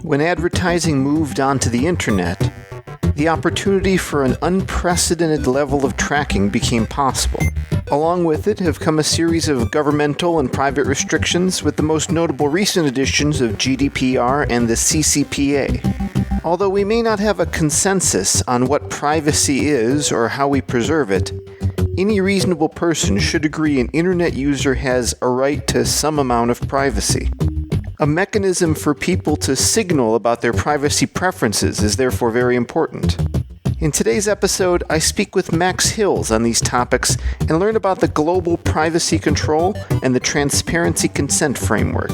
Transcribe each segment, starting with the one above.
When advertising moved onto the internet, the opportunity for an unprecedented level of tracking became possible. Along with it have come a series of governmental and private restrictions, with the most notable recent additions of GDPR and the CCPA. Although we may not have a consensus on what privacy is or how we preserve it, any reasonable person should agree an internet user has a right to some amount of privacy. A mechanism for people to signal about their privacy preferences is therefore very important. In today's episode, I speak with Max Hills on these topics and learn about the global privacy control and the transparency consent framework.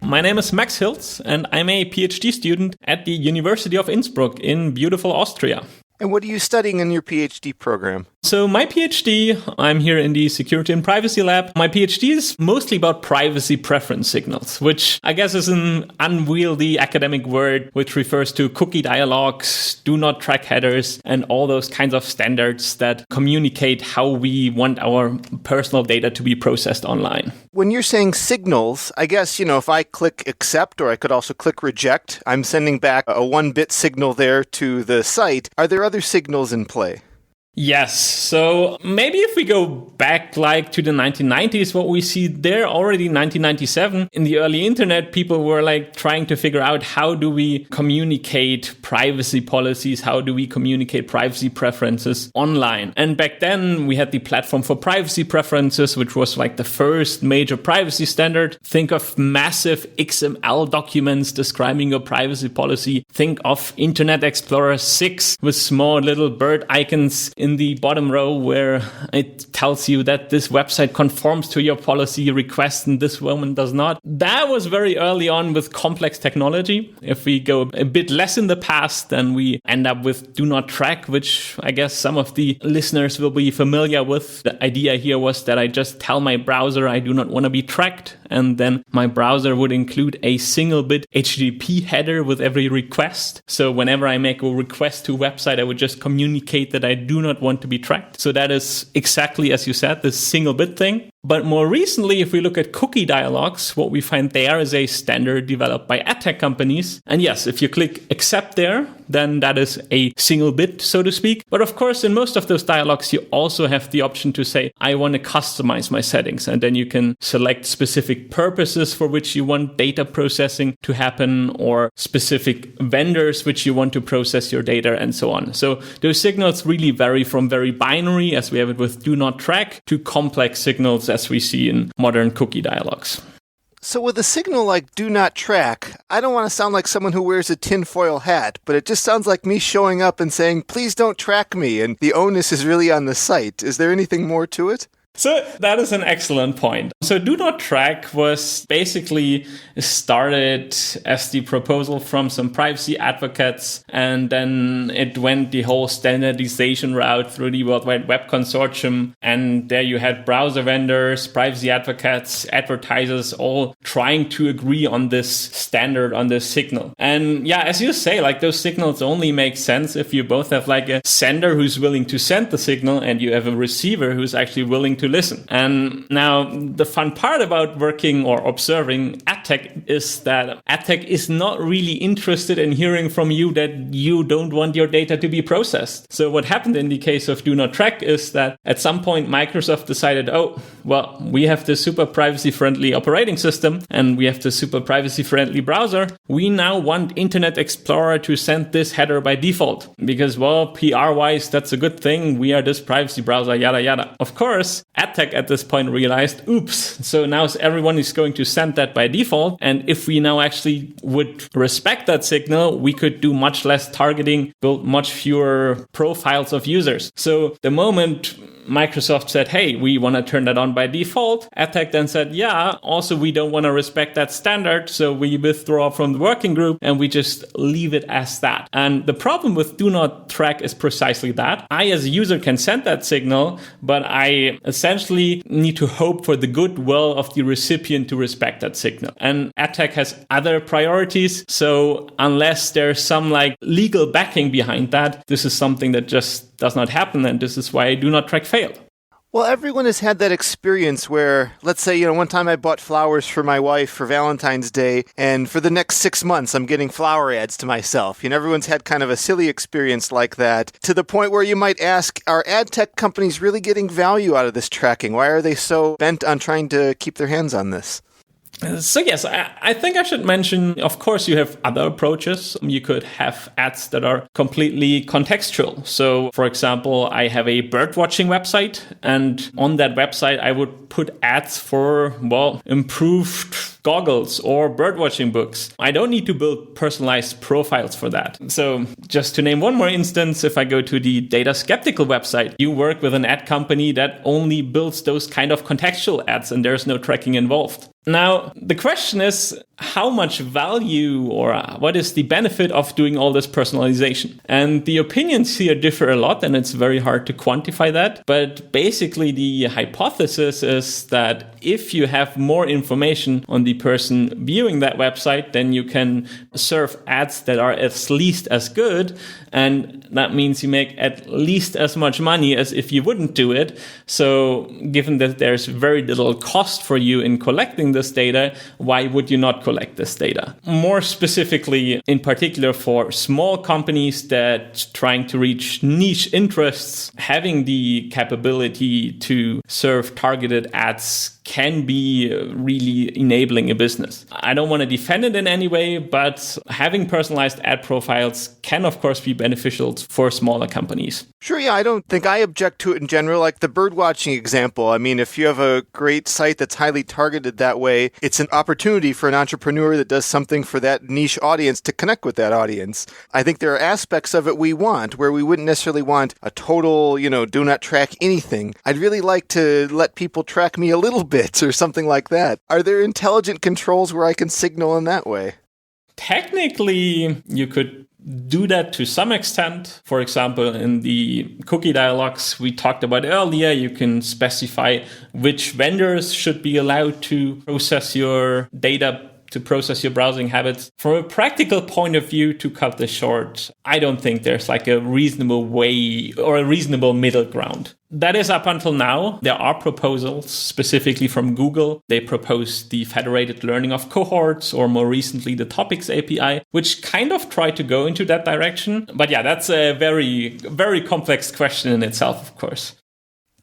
My name is Max Hills, and I'm a PhD student at the University of Innsbruck in beautiful Austria. And what are you studying in your PhD program? So my PhD, I'm here in the Security and Privacy Lab. My PhD is mostly about privacy preference signals, which I guess is an unwieldy academic word which refers to cookie dialogues, do not track headers, and all those kinds of standards that communicate how we want our personal data to be processed online. When you're saying signals, I guess, if I click accept, or I could also click reject, I'm sending back a 1-bit signal there to the site. Are there other signals in play? Yes. So maybe if we go back to the 1990s, what we see there already in 1997, in the early internet, people were trying to figure out how do we communicate privacy policies? How do we communicate privacy preferences online? And back then we had the Platform for Privacy Preferences, which was the first major privacy standard. Think of massive XML documents describing your privacy policy. Think of Internet Explorer 6 with small little bird icons in the bottom row where it tells you that this website conforms to your policy request and this one does not. That was very early on with complex technology. If we go a bit less in the past, then we end up with do not track, which I guess some of the listeners will be familiar with. The idea here was that I just tell my browser I do not want to be tracked, and then my browser would include a single bit HTTP header with every request. So whenever I make a request to a website, I would just communicate that I do not want to be tracked. So that is exactly, as you said, this single bit thing. But more recently, if we look at cookie dialogues, what we find there is a standard developed by ad tech companies. And yes, if you click accept there, then that is a single bit, so to speak. But of course, in most of those dialogues, you also have the option to say, I want to customize my settings. And then you can select specific purposes for which you want data processing to happen, or specific vendors which you want to process your data, and so on. So those signals really vary from very binary, as we have it with do not track, to complex signals as we see in modern cookie dialogues. So with a signal like do not track, I don't want to sound like someone who wears a tinfoil hat, but it just sounds like me showing up and saying, please don't track me, and the onus is really on the site. Is there anything more to it? So that is an excellent point. So do not track was basically started as the proposal from some privacy advocates, and then it went the whole standardization route through the World Wide Web Consortium. And there you had browser vendors, privacy advocates, advertisers, all trying to agree on this standard, on this signal. And yeah, as you say, those signals only make sense if you both have a sender who's willing to send the signal and you have a receiver who's actually willing to listen. And now the fun part about working or observing ad tech is that ad tech is not really interested in hearing from you that you don't want your data to be processed. So what happened in the case of do not track is that at some point Microsoft decided, we have this super privacy friendly operating system and we have this super privacy friendly browser. We now want Internet Explorer to send this header by default because, PR wise, that's a good thing. We are this privacy browser, yada, yada. Of course, AdTech at this point realized, oops, so now everyone is going to send that by default. And if we now actually would respect that signal, we could do much less targeting, build much fewer profiles of users. So the moment Microsoft said, hey, we want to turn that on by default, AdTech then said, also we don't want to respect that standard, so we withdraw from the working group and we just leave it as that. And the problem with do not track is precisely that. I as a user can send that signal, but I essentially need to hope for the goodwill of the recipient to respect that signal. And AdTech has other priorities, so unless there's some legal backing behind that, this is something that just does not happen, and this is why do not track failed. Well, everyone has had that experience where, let's say, one time I bought flowers for my wife for Valentine's Day, and for the next 6 months, I'm getting flower ads to myself. Everyone's had kind of a silly experience like that, to the point where you might ask, are ad tech companies really getting value out of this tracking? Why are they so bent on trying to keep their hands on this? So yes, I think I should mention, of course, you have other approaches. You could have ads that are completely contextual. So, for example, I have a birdwatching website, and on that website, I would put ads for, improved goggles or birdwatching books. I don't need to build personalized profiles for that. So just to name one more instance, if I go to the Data Skeptical website, you work with an ad company that only builds those kind of contextual ads, and there's no tracking involved. Now, the question is, how much value or what is the benefit of doing all this personalization? And the opinions here differ a lot, and it's very hard to quantify that. But basically, the hypothesis is that if you have more information on the person viewing that website, then you can serve ads that are at least as good. And that means you make at least as much money as if you wouldn't do it. So given that there's very little cost for you in collecting this data, why would you not collect this data? More specifically, in particular for small companies that trying to reach niche interests, having the capability to serve targeted ads can be really enabling a business. I don't want to defend it in any way, but having personalized ad profiles can, of course, be beneficial for smaller companies. Sure, yeah, I don't think I object to it in general. Like the birdwatching example, I mean, if you have a great site that's highly targeted that way, it's an opportunity for an entrepreneur that does something for that niche audience to connect with that audience. I think there are aspects of it we want where we wouldn't necessarily want a total, do not track anything. I'd really like to let people track me a little bit or something like that. Are there intelligent controls where I can signal in that way? Technically, you could do that to some extent. For example, in the cookie dialogues we talked about earlier, you can specify which vendors should be allowed to process your data, to process your browsing habits. From a practical point of view, to cut this short, I don't think there's like a reasonable way or a reasonable middle ground. That is up until now. There are proposals specifically from Google. They proposed the federated learning of cohorts, or more recently the topics API, which kind of try to go into that direction. But yeah, that's a very, very complex question in itself, of course.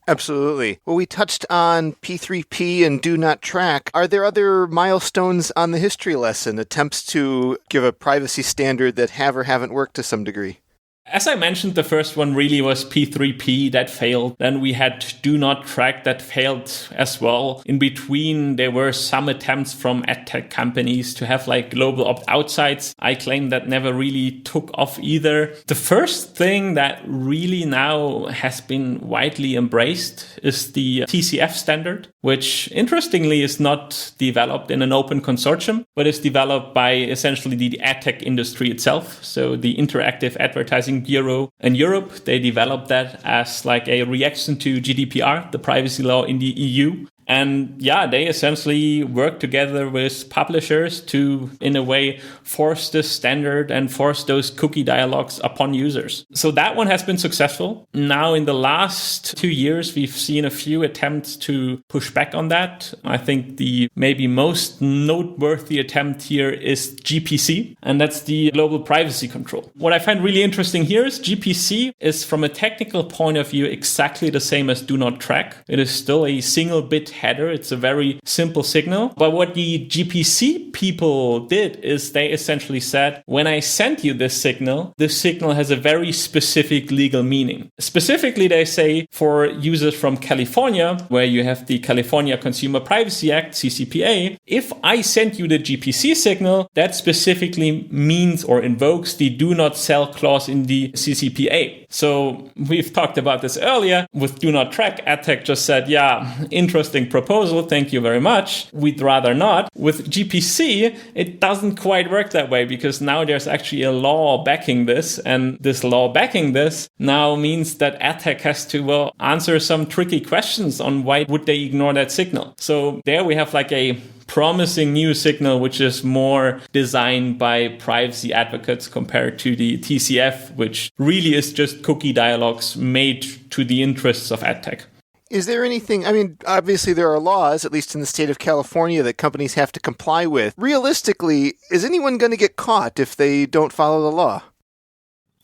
Absolutely. Well, we touched on P3P and do not track. Are there other milestones on the history lesson, attempts to give a privacy standard that have or haven't worked to some degree? As I mentioned, the first one really was P3P that failed. Then we had do not track that failed as well. In between, there were some attempts from edtech companies to have like global opt-out sites. I claim that never really took off either. The first thing that really now has been widely embraced is the TCF standard, which interestingly is not developed in an open consortium, but is developed by essentially the edtech industry itself. So the Interactive Advertising Bureau in Europe, they developed that as like a reaction to GDPR, the privacy law in the EU. And yeah, they essentially work together with publishers to, in a way, force this standard and force those cookie dialogues upon users. So that one has been successful. Now, in the last 2 years, we've seen a few attempts to push back on that. I think the maybe most noteworthy attempt here is GPC, and that's the Global Privacy Control. What I find really interesting here is GPC is, from a technical point of view, exactly the same as do not track. It is still a single bit header. It's a very simple signal. But what the GPC people did is they essentially said, when I send you this signal has a very specific legal meaning. Specifically, they say for users from California, where you have the California Consumer Privacy Act, CCPA, if I send you the GPC signal, that specifically means or invokes the do not sell clause in the CCPA. So we've talked about this earlier with do not track. AdTech just said, yeah, interesting proposal. Thank you very much. We'd rather not. With GPC, it doesn't quite work that way because now there's actually a law backing this. And this law backing this now means that AdTech has to, answer some tricky questions on why would they ignore that signal. So there we have like a promising new signal, which is more designed by privacy advocates compared to the TCF, which really is just cookie dialogues made to the interests of AdTech. Is there anything, obviously there are laws, at least in the state of California, that companies have to comply with. Realistically, is anyone going to get caught if they don't follow the law?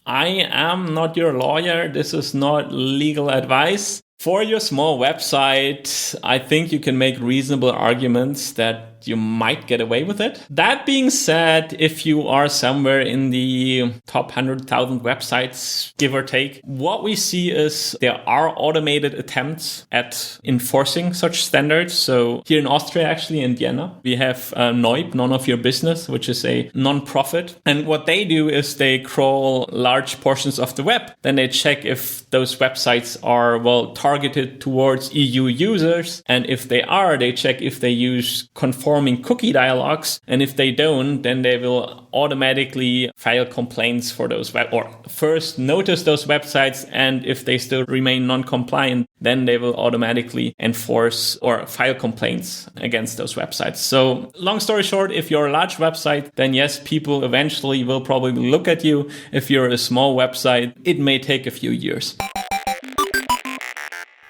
I am not your lawyer. This is not legal advice. For your small website, I think you can make reasonable arguments that you might get away with it. That being said, if you are somewhere in the top 100,000 websites, give or take, what we see is there are automated attempts at enforcing such standards. So here in Austria, actually in Vienna, we have NOIB, None of Your Business, which is a non-profit. And what they do is they crawl large portions of the web. Then they check if those websites are, targeted towards EU users. And if they are, they check if they use conforming cookie dialogues. And if they don't, then they will automatically file complaints for those or first notice those websites. And if they still remain non-compliant, then they will automatically enforce or file complaints against those websites. So long story short, if you're a large website, then yes, people eventually will probably look at you. If you're a small website, it may take a few years.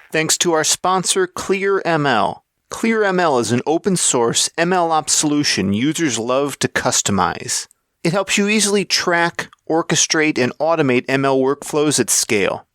Thanks to our sponsor, ClearML. ClearML is an open-source MLOps solution users love to customize. It helps you easily track, orchestrate, and automate ML workflows at scale.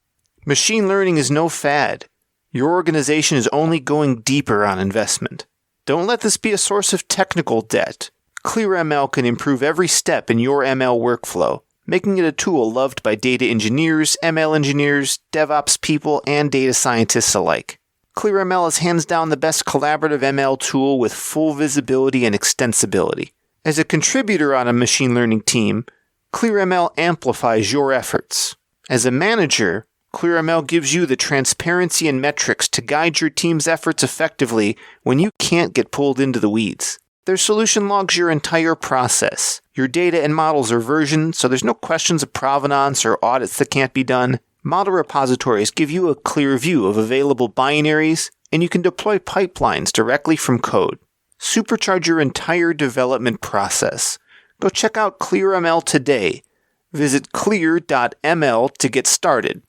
Machine learning is no fad. Your organization is only going deeper on investment. Don't let this be a source of technical debt. ClearML can improve every step in your ML workflow, making it a tool loved by data engineers, ML engineers, DevOps people, and data scientists alike. ClearML is hands down the best collaborative ML tool with full visibility and extensibility. As a contributor on a machine learning team, ClearML amplifies your efforts. As a manager, ClearML gives you the transparency and metrics to guide your team's efforts effectively when you can't get pulled into the weeds. Their solution logs your entire process. Your data and models are versioned, so there's no questions of provenance or audits that can't be done. Model repositories give you a clear view of available binaries, and you can deploy pipelines directly from code. Supercharge your entire development process. Go check out ClearML today. Visit clear.ml to get started.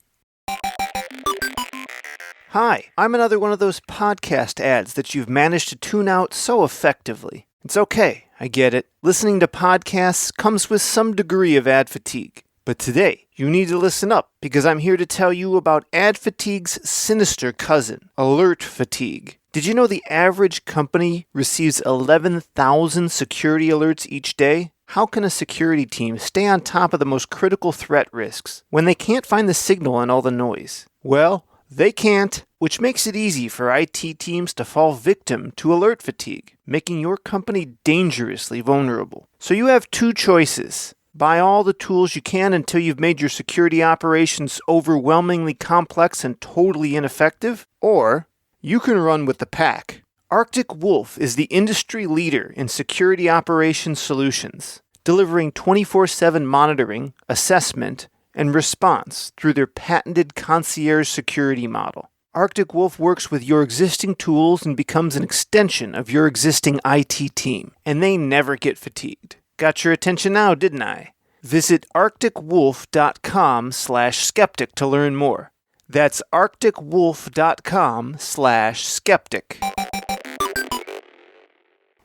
Hi, I'm another one of those podcast ads that you've managed to tune out so effectively. It's okay, I get it. Listening to podcasts comes with some degree of ad fatigue. But today, you need to listen up because I'm here to tell you about ad fatigue's sinister cousin, alert fatigue. Did you know the average company receives 11,000 security alerts each day? How can a security team stay on top of the most critical threat risks when they can't find the signal in all the noise? Well, they can't, which makes it easy for IT teams to fall victim to alert fatigue, making your company dangerously vulnerable. So you have two choices. Buy all the tools you can until you've made your security operations overwhelmingly complex and totally ineffective, or you can run with the pack. Arctic Wolf is the industry leader in security operations solutions, delivering 24/7 monitoring, assessment, and response through their patented concierge security model. Arctic Wolf works with your existing tools and becomes an extension of your existing IT team, and they never get fatigued. Got your attention now, didn't I? Visit arcticwolf.com/skeptic to learn more. That's arcticwolf.com/skeptic.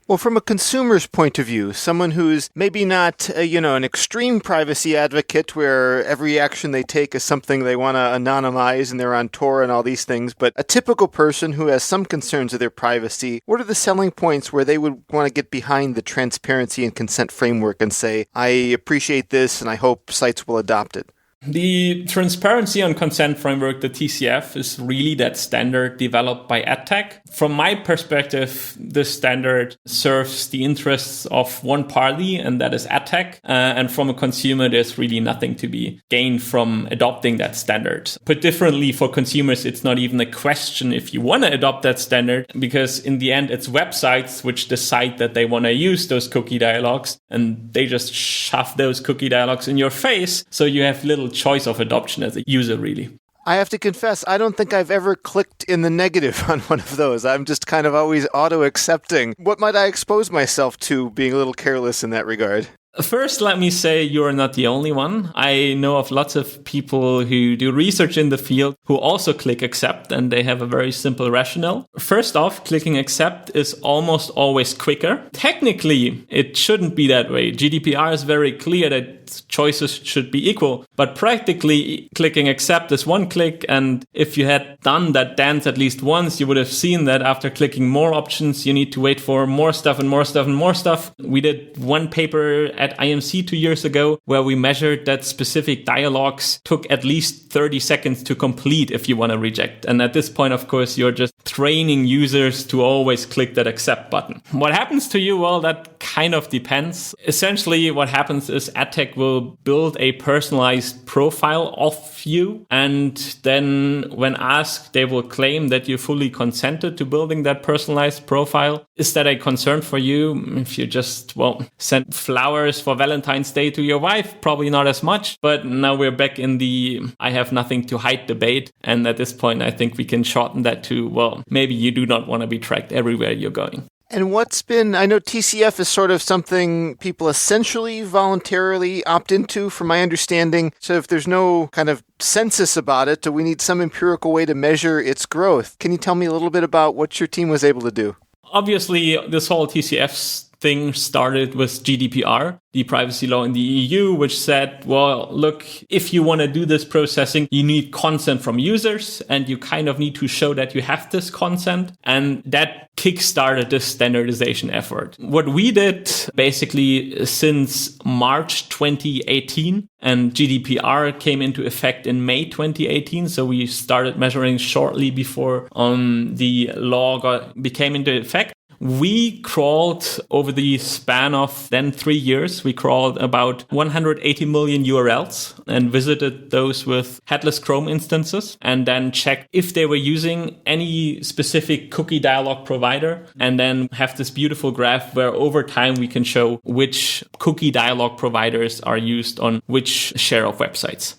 Well, from a consumer's point of view, someone who's maybe not, an extreme privacy advocate where every action they take is something they want to anonymize and they're on Tor and all these things, but a typical person who has some concerns of their privacy, what are the selling points where they would want to get behind the transparency and consent framework and say, I appreciate this and I hope sites will adopt it? The transparency and consent framework, the TCF, is really that standard developed by EdTech. From my perspective, this standard serves the interests of one party, and that is EdTech. And from a consumer, there's really nothing to be gained from adopting that standard. Put differently, for consumers, it's not even a question if you want to adopt that standard, because in the end, it's websites which decide that they want to use those cookie dialogues, and they just shove those cookie dialogues in your face, so you have little choice of adoption as a user, really. I have to confess, I don't think I've ever clicked in the negative on one of those. I'm just kind of always auto-accepting. What might I expose myself to being a little careless in that regard? First, let me say you're not the only one. I know of lots of people who do research in the field who also click accept, and they have a very simple rationale. First off, clicking accept is almost always quicker. Technically, it shouldn't be that way. GDPR is very clear that choices should be equal, but practically clicking accept is one click, and if you had done that dance at least once, you would have seen that after clicking more options, you need to wait for more stuff and more stuff and more stuff. We did one paper at IMC 2 years ago where we measured that specific dialogues took at least 30 seconds to complete if you want to reject. And at this point, of course, you're just training users to always click that accept button. What happens to you? Well, that kind of depends. Essentially, what happens is AdTech will build a personalized profile of you, and then when asked, they will claim that you fully consented to building that personalized profile. Is that a concern for you? If you just, send flowers for Valentine's Day to your wife, probably not as much. But now we're back in the I have nothing to hide debate. And at this point, I think we can shorten that to, maybe you do not want to be tracked everywhere you're going. And I know TCF is sort of something people essentially voluntarily opt into, from my understanding. So if there's no kind of census about it, do we need some empirical way to measure its growth? Can you tell me a little bit about what your team was able to do? Obviously, this whole TCF thing started with GDPR, the privacy law in the EU, which said, look, if you want to do this processing, you need consent from users, and you kind of need to show that you have this consent. And that kickstarted this standardization effort. What we did basically since March 2018, and GDPR came into effect in May 2018. So we started measuring shortly before the law became into effect. We crawled over the span of then 3 years. We crawled about 180 million URLs and visited those with headless Chrome instances, and then checked if they were using any specific cookie dialog provider, and then have this beautiful graph where over time we can show which cookie dialog providers are used on which share of websites.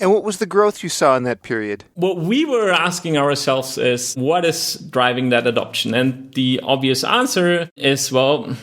And what was the growth you saw in that period? What we were asking ourselves is, what is driving that adoption? And the obvious answer is,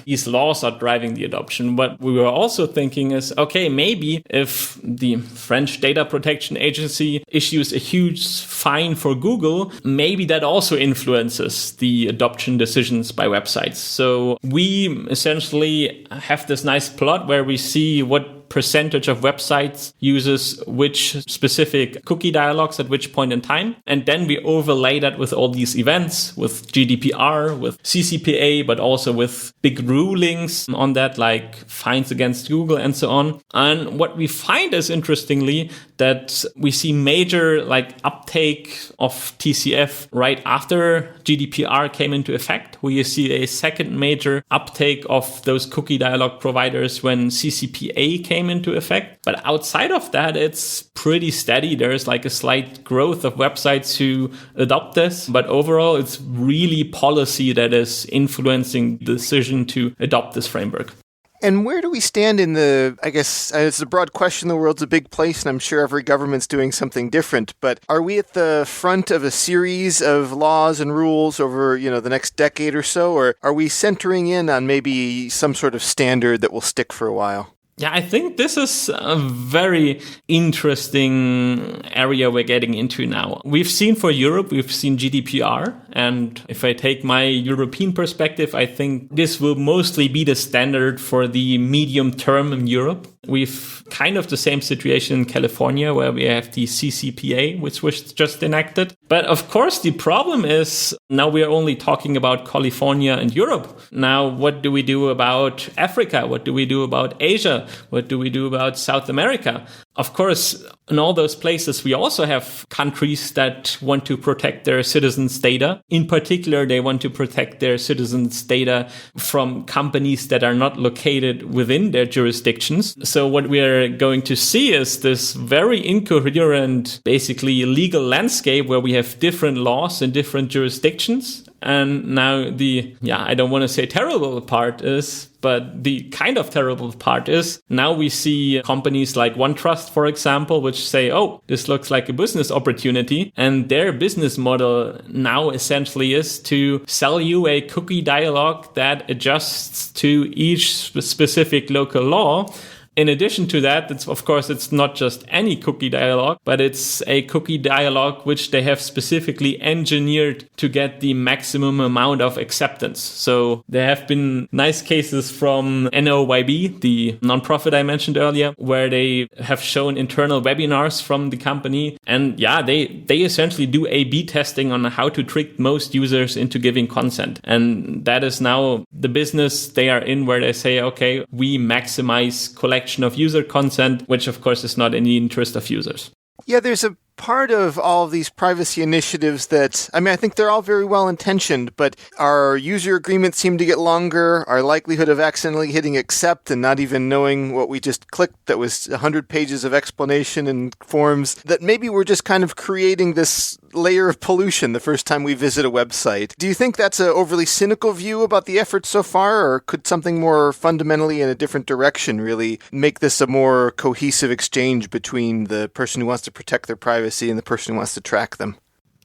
these laws are driving the adoption. What we were also thinking is, okay, maybe if the French Data Protection Agency issues a huge fine for Google, maybe that also influences the adoption decisions by websites. So we essentially have this nice plot where we see what percentage of websites uses which specific cookie dialogues at which point in time. And then we overlay that with all these events, with GDPR, with CCPA, but also with big rulings on that, like fines against Google and so on. And what we find is, interestingly, that we see major uptake of TCF right after GDPR came into effect. We see a second major uptake of those cookie dialog providers when CCPA came into effect. But outside of that, it's pretty steady. There's a slight growth of websites who adopt this. But overall, it's really policy that is influencing the decision to adopt this framework. And where do we stand in I guess it's a broad question, the world's a big place, and I'm sure every government's doing something different, but are we at the front of a series of laws and rules over, the next decade or so, or are we centering in on maybe some sort of standard that will stick for a while? Yeah, I think this is a very interesting area we're getting into now. We've seen for Europe, we've seen GDPR. And if I take my European perspective, I think this will mostly be the standard for the medium term in Europe. We've kind of the same situation in California, where we have the CCPA, which was just enacted. But of course, the problem is now we are only talking about California and Europe. Now, what do we do about Africa? What do we do about Asia? What do we do about South America? Of course, in all those places, we also have countries that want to protect their citizens' data. In particular, they want to protect their citizens' data from companies that are not located within their jurisdictions. So what we are going to see is this very incoherent, basically legal landscape where we have different laws in different jurisdictions. And now I don't want to say terrible part is, but the kind of terrible part is now we see companies like OneTrust, for example, which say, oh, this looks like a business opportunity. And their business model now essentially is to sell you a cookie dialog that adjusts to each specific local law. In addition to that, it's not just any cookie dialog, but it's a cookie dialog which they have specifically engineered to get the maximum amount of acceptance. So there have been nice cases from NOYB, the nonprofit I mentioned earlier, where they have shown internal webinars from the company. And they essentially do A/B testing on how to trick most users into giving consent. And that is now the business they are in, where they say, okay, we maximize collection of user consent, which of course is not in the interest of users. Yeah, there's a part of all of these privacy initiatives that, I think they're all very well intentioned, but our user agreements seem to get longer. Our likelihood of accidentally hitting accept and not even knowing what we just clicked that was 100 pages of explanation and forms, that maybe we're just kind of creating this layer of pollution the first time we visit a website. Do you think that's an overly cynical view about the effort so far, or could something more fundamentally in a different direction really make this a more cohesive exchange between the person who wants to protect their privacy and the person who wants to track them?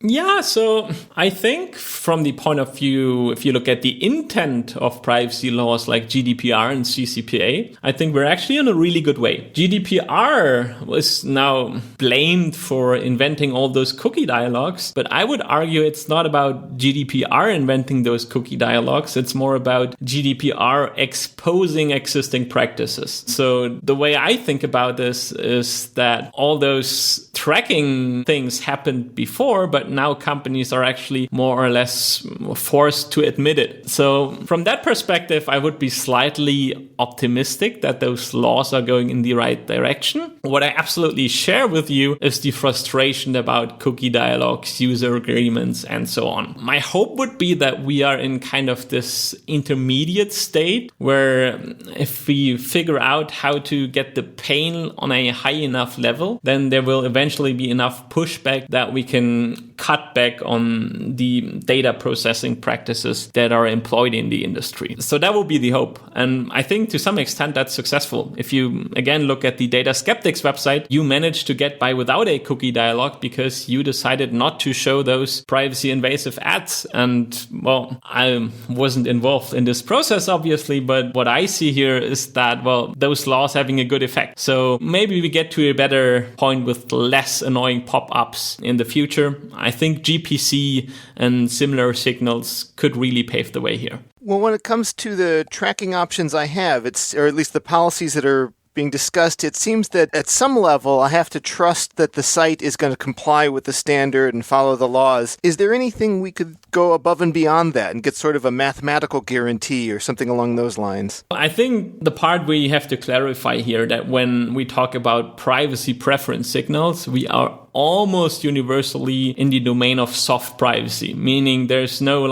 Yeah, so I think from the point of view, if you look at the intent of privacy laws like GDPR and CCPA, I think we're actually in a really good way. GDPR was now blamed for inventing all those cookie dialogues, but I would argue it's not about GDPR inventing those cookie dialogues. It's more about GDPR exposing existing practices. So the way I think about this is that all those tracking things happened before, but now companies are actually more or less forced to admit it. So from that perspective, I would be slightly optimistic that those laws are going in the right direction. What I absolutely share with you is the frustration about cookie dialogues, user agreements, and so on. My hope would be that we are in kind of this intermediate state where if we figure out how to get the pain on a high enough level, then there will eventually be enough pushback that we can cut back on the data processing practices that are employed in the industry. So that will be the hope. And I think to some extent that's successful. If you, again, look at the Data Skeptics website, you managed to get by without a cookie dialog because you decided not to show those privacy invasive ads. And well, I wasn't involved in this process, obviously, but what I see here is that, well, those laws having a good effect. So maybe we get to a better point with less annoying pop-ups in the future. I think GPC and similar signals could really pave the way here. Well, when it comes to the tracking options I have, or at least the policies that are being discussed, it seems that at some level I have to trust that the site is going to comply with the standard and follow the laws. Is there anything we could go above and beyond that and get sort of a mathematical guarantee or something along those lines? I think the part we have to clarify here that when we talk about privacy preference signals, we are almost universally in the domain of soft privacy, meaning there's no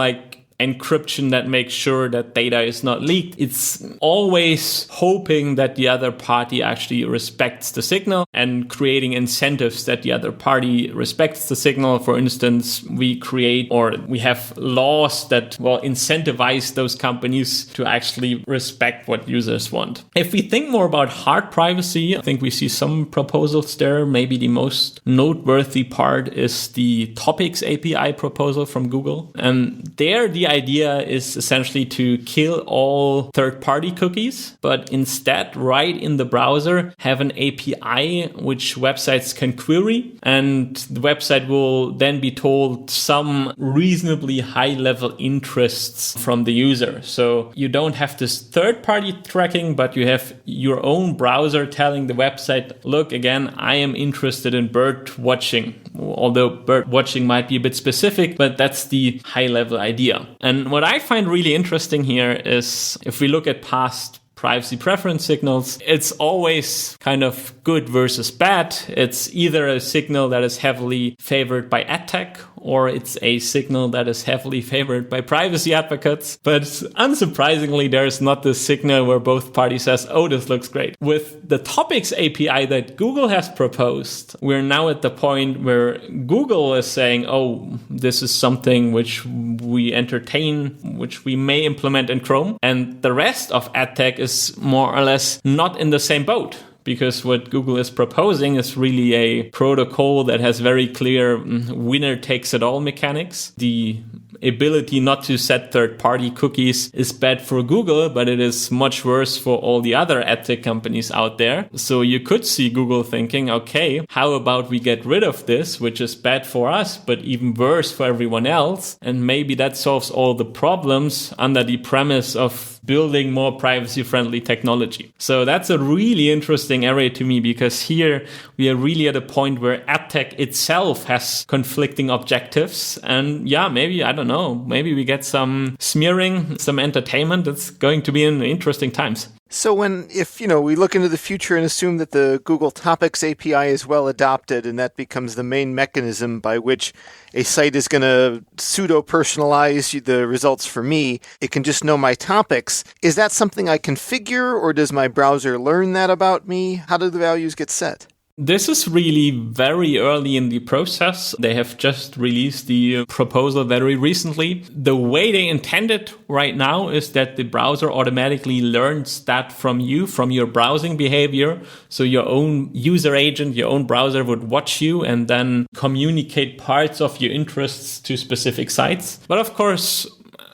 encryption that makes sure that data is not leaked. It's always hoping that the other party actually respects the signal and creating incentives that the other party respects the signal. For instance, we have laws that incentivize those companies to actually respect what users want. If we think more about hard privacy, I think we see some proposals there. Maybe the most noteworthy part is the Topics API proposal from Google. And there, the idea is essentially to kill all third-party cookies, but instead, right in the browser, have an API which websites can query, and the website will then be told some reasonably high-level interests from the user. So you don't have this third-party tracking, but you have your own browser telling the website, look, again, I am interested in bird watching, although bird watching might be a bit specific, but that's the high-level idea. And what I find really interesting here is if we look at past privacy preference signals, it's always kind of good versus bad. It's either a signal that is heavily favored by ad tech or it's a signal that is heavily favored by privacy advocates. But unsurprisingly, there's not this signal where both parties says, oh, this looks great. With the Topics API that Google has proposed, we're now at the point where Google is saying, oh, this is something which we entertain, which we may implement in Chrome. And the rest of ad tech is more or less not in the same boat. Because what Google is proposing is really a protocol that has very clear winner-takes-it-all mechanics. The ability not to set third-party cookies is bad for Google, but it is much worse for all the other ad tech companies out there. So you could see Google thinking, okay, how about we get rid of this, which is bad for us, but even worse for everyone else? And maybe that solves all the problems under the premise of building more privacy-friendly technology. So that's a really interesting area to me, because here we are really at a point where ad tech itself has conflicting objectives. And yeah, maybe, I don't know, maybe we get some smearing, some entertainment. It's going to be in interesting times. So if we look into the future and assume that the Google Topics API is well adopted and that becomes the main mechanism by which a site is going to pseudo-personalize the results for me, it can just know my topics. Is that something I configure, or does my browser learn that about me? How do the values get set? This is really very early in the process. They have just released the proposal very recently. The way they intend it right now is that the browser automatically learns that from you, from your browsing behavior. So your own user agent, your own browser would watch you and then communicate parts of your interests to specific sites. But of course,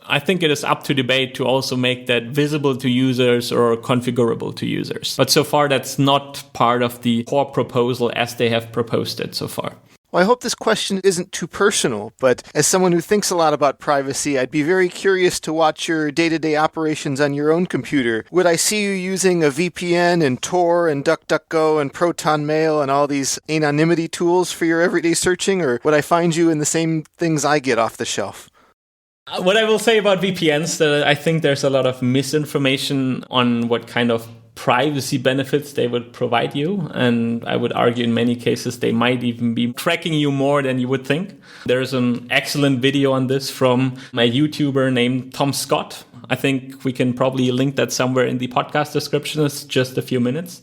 I think it is up to debate to also make that visible to users or configurable to users. But so far, that's not part of the core proposal as they have proposed it so far. Well, I hope this question isn't too personal, but as someone who thinks a lot about privacy, I'd be very curious to watch your day-to-day operations on your own computer. Would I see you using a VPN and Tor and DuckDuckGo and Proton Mail and all these anonymity tools for your everyday searching, or would I find you in the same things I get off the shelf? What I will say about VPNs, that I think there's a lot of misinformation on what kind of privacy benefits they would provide you. And I would argue in many cases, they might even be tracking you more than you would think. There's an excellent video on this from a YouTuber named Tom Scott. I think we can probably link that somewhere in the podcast description. It's just a few minutes.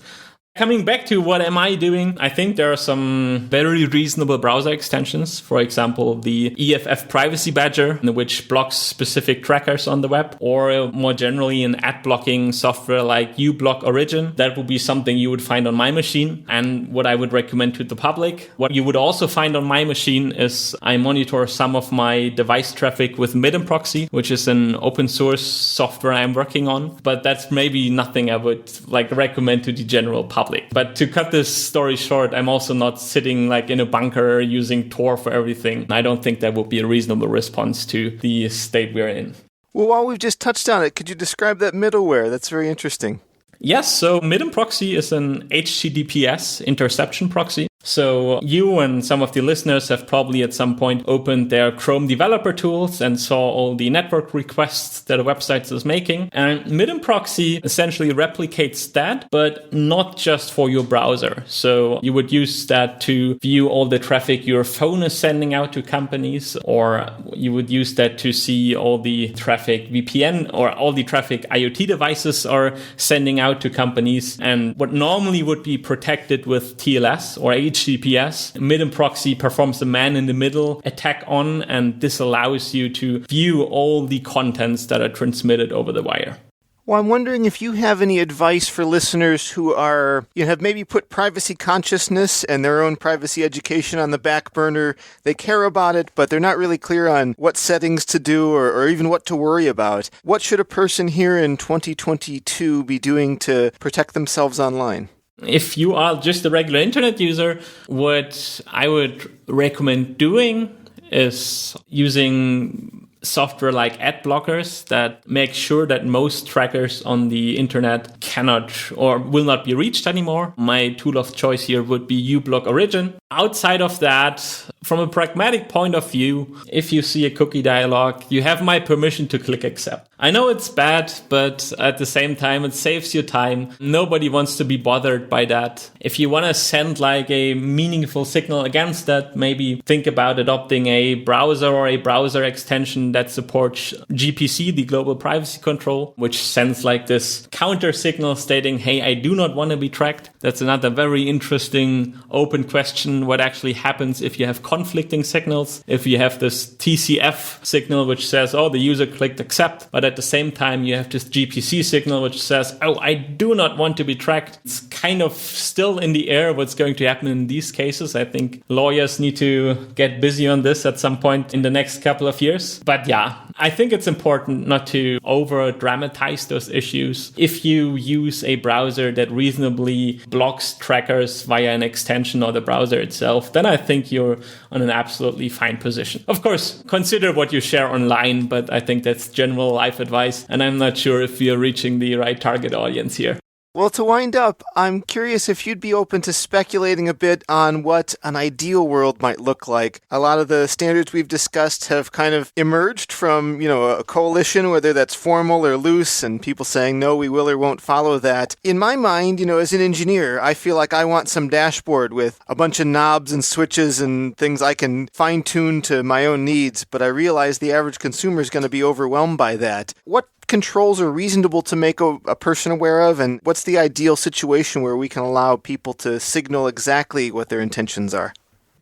Coming back to what am I doing, I think there are some very reasonable browser extensions. For example, the EFF Privacy Badger, which blocks specific trackers on the web, or more generally an ad blocking software like uBlock Origin. That would be something you would find on my machine and what I would recommend to the public. What you would also find on my machine is I monitor some of my device traffic with Midden Proxy, which is an open source software I'm working on. But that's maybe nothing I would recommend to the general public. But to cut this story short, I'm also not sitting in a bunker using Tor for everything. I don't think that would be a reasonable response to the state we're in. Well, while we've just touched on it, could you describe that middleware? That's very interesting. Yes, so Midden Proxy is an HTTPS interception proxy. So you and some of the listeners have probably at some point opened their Chrome developer tools and saw all the network requests that a website is making. And Midden Proxy essentially replicates that, but not just for your browser. So you would use that to view all the traffic your phone is sending out to companies, or you would use that to see all the traffic VPN or all the traffic IoT devices are sending out to companies. And what normally would be protected with TLS or HTTPS, Midden Proxy performs a man-in-the-middle attack on, and this allows you to view all the contents that are transmitted over the wire. Well, I'm wondering if you have any advice for listeners who have maybe put privacy consciousness and their own privacy education on the back burner. They care about it, but they're not really clear on what settings to do or even what to worry about. What should a person here in 2022 be doing to protect themselves online? If you are just a regular internet user, what I would recommend doing is using software like ad blockers that make sure that most trackers on the internet cannot or will not be reached anymore. My tool of choice here would be uBlock Origin. Outside of that, from a pragmatic point of view, if you see a cookie dialog, you have my permission to click accept. I know it's bad, but at the same time, it saves you time. Nobody wants to be bothered by that. If you want to send like a meaningful signal against that, maybe think about adopting a browser or a browser extension that supports GPC, the global privacy control, which sends like this counter signal stating, hey, I do not want to be tracked. That's another very interesting open question. What actually happens if you have conflicting signals? If you have this TCF signal, which says, oh, the user clicked accept, but at the same time, you have this GPC signal, which says, oh, I do not want to be tracked. It's kind of still in the air what's going to happen in these cases. I think lawyers need to get busy on this at some point in the next couple of years. But yeah, I think it's important not to over dramatize those issues. If you use a browser that reasonably blocks trackers via an extension or the browser itself, then I think you're on an absolutely fine position. Of course, consider what you share online, but I think that's general life advice, and I'm not sure if you're reaching the right target audience here. Well, to wind up, I'm curious if you'd be open to speculating a bit on what an ideal world might look like. A lot of the standards we've discussed have kind of emerged from, a coalition, whether that's formal or loose, and people saying, no, we will or won't follow that. In my mind, as an engineer, I feel like I want some dashboard with a bunch of knobs and switches and things I can fine-tune to my own needs, but I realize the average consumer is going to be overwhelmed by that. What controls are reasonable to make a person aware of, and what's the ideal situation where we can allow people to signal exactly what their intentions are?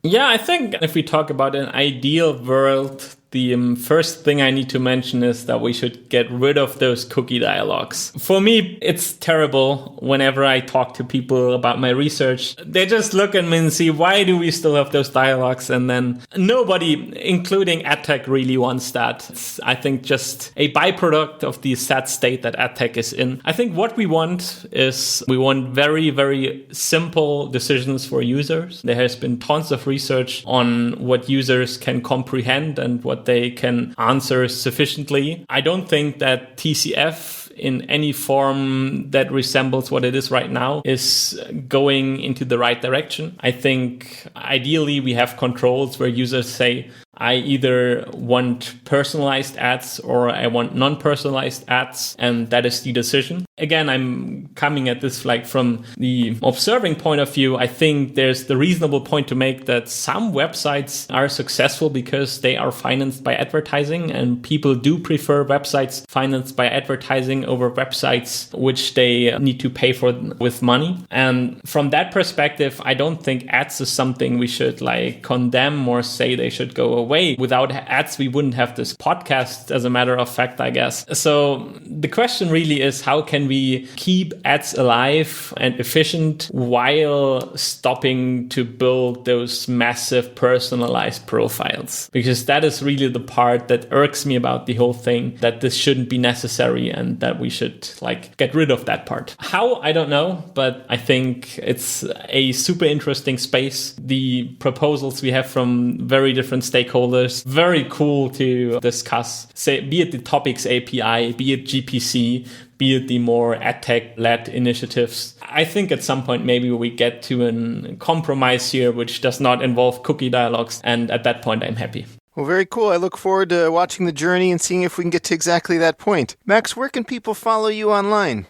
Yeah, I think if we talk about an ideal world, the first thing I need to mention is that we should get rid of those cookie dialogues. For me, it's terrible whenever I talk to people about my research. They just look at me and see, why do we still have those dialogues? And then nobody, including AdTech, really wants that. It's, I think, just a byproduct of the sad state that AdTech is in. I think what we want is we want very, very simple decisions for users. There has been tons of research on what users can comprehend and what they can answer sufficiently. I don't think that TCF in any form that resembles what it is right now is going into the right direction. I think ideally we have controls where users say, I either want personalized ads or I want non-personalized ads, and that is the decision. Again, I'm coming at this like from the observing point of view. I think there's the reasonable point to make that some websites are successful because they are financed by advertising, and people do prefer websites financed by advertising over websites which they need to pay for with money. And from that perspective, I don't think ads is something we should like condemn or say they should go away. Without ads, we wouldn't have this podcast, as a matter of fact, I guess. So the question really is, how can we keep ads alive and efficient while stopping to build those massive personalized profiles? Because that is really the part that irks me about the whole thing, that this shouldn't be necessary and that we should like get rid of that part. How? I don't know, but I think it's a super interesting space. The proposals we have from very different stakeholders, very cool to discuss. Say, be it the topics API, be it GPC, be it the more AdTech-led initiatives. I think at some point maybe we get to a compromise here which does not involve cookie dialogues, and at that point I'm happy. Well, very cool. I look forward to watching the journey and seeing if we can get to exactly that point. Max, where can people follow you online?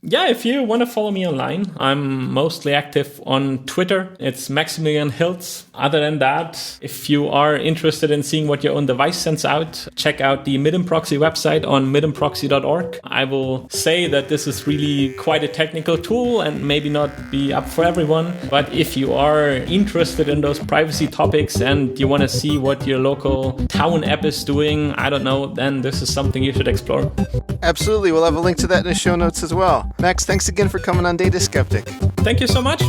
Yeah, if you want to follow me online, I'm mostly active on Twitter. It's Maximilian Hiltz. Other than that, if you are interested in seeing what your own device sends out, check out the Midem Proxy website on midemproxy.org. I will say that this is really quite a technical tool and maybe not be up for everyone. But if you are interested in those privacy topics and you want to see what your local town app is doing, I don't know, then this is something you should explore. Absolutely. We'll have a link to that in the show notes as well. Max, thanks again for coming on Data Skeptic. Thank you so much.